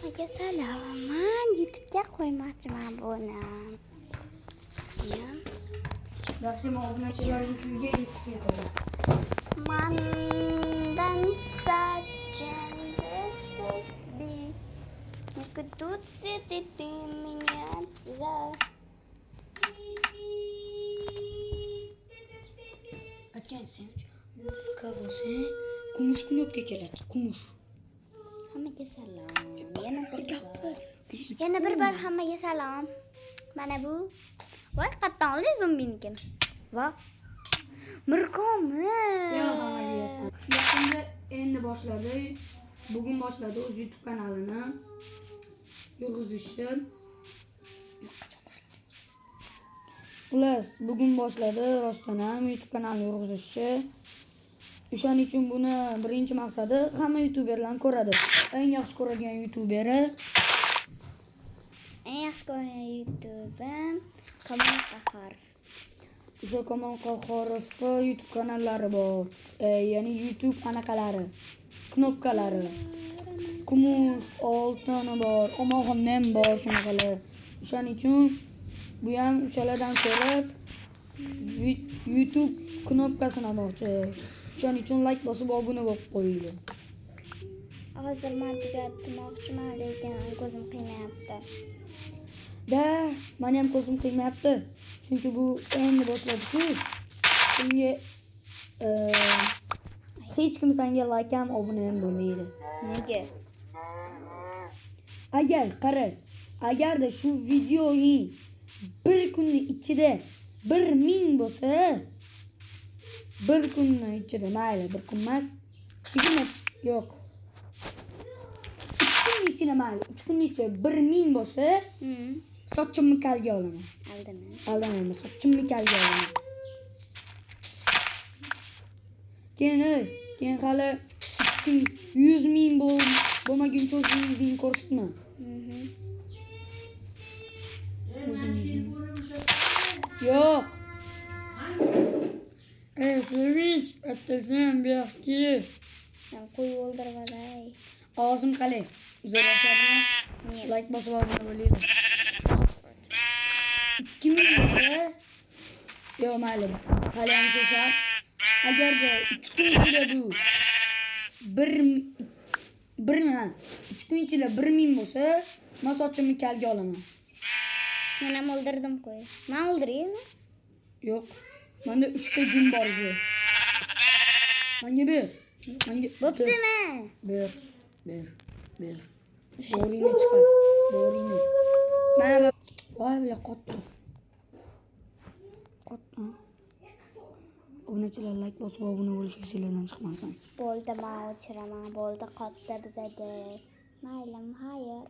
Hammaga salom. Men YouTube'ga qo'ymoqchiman buni. Rahim obunachilaring uyiga eshik keldi. Mandan сочинение себе. Тут сидит ты меня за. Aytgan sen yuzga bo'lsa, kumush knopka keladi. Kumush. Hammaga salom. Yana bir bor hammaga salom. Mana bu. Voy, qatdan oldingiz zombinikini. Va. Mirkomi. Yo, hammaga salom. Yaqinda endi boshladi. Bugun boshladi o'z YouTube kanalini yurg'izishni. Xullas, bugun boshladi rostdan ham YouTube kanalini yurg'izishni. O'shaning uchun buni birinchi maqsadi hamma YouTuberlarni ko'radi. Eng yaxshi ko'radigan YouTuberi Kamol Qahhorov. o'sha Kamol Qahhorov YouTube kanallari bor. Ya'ni YouTube anaqalari, knopkalari. Kumush, oltini bor, omoxonnam bor shunaqalar. O'shaning uchun bu ham o'shalardan ko'rib YouTube knopkasini olmoqchi. O'shaning uchun like bosib obuna bo'lib qo'yinglar. Hozir men tugatmoqchiman, lekin ko'zim qiynayapti. Meni ham ko'zim qiynayapti. Chunki bu endi boshladi-ku. Bunga hech kim senga like ham obuna ham bo'lmaydi. Nega? Agarda shu videoning bir kunning ichida 1000 bo'lsa, bir kunning ichida mayli, bir kun emas, 20 yo'q. 3 kunning ichida mayli, 3 kunning ichida 1000 bo'lsa, sochimni kalga olaman. Aldamayman, sochimni kalga olaman. Keyin hali 100 000 bo'lmaguncha o'zingizning ko'rsatma. Yo'q. Sevinch, attasan buyoqki. Qo'yib o'ldirib olay. Ovozim qalay? Uzar boshladimi? Like bosib obuna bo'linglar. 2000 bo'lsa, yo'q mayli. Hali ham shu shart. Agarda 3 kun ichida bu 3 kun ichida 1000 bo'lsa, men sochimni kalga olaman. Men ham o'ldirdim qo'y. Men o'ldiraymi? Yo'q. Menda 3 ta jin bor shu. Menga ber. Bo'ptimi? Ber. Boringni chiqar. Boringni. Mana voy bilan qotdi. Obunachilar like bosib obuna bo'lishga sizlardan chiqmasin. Bo'ldi, men o'chiraman. Bo'ldi, qotdi bizada. Maylim, xayr.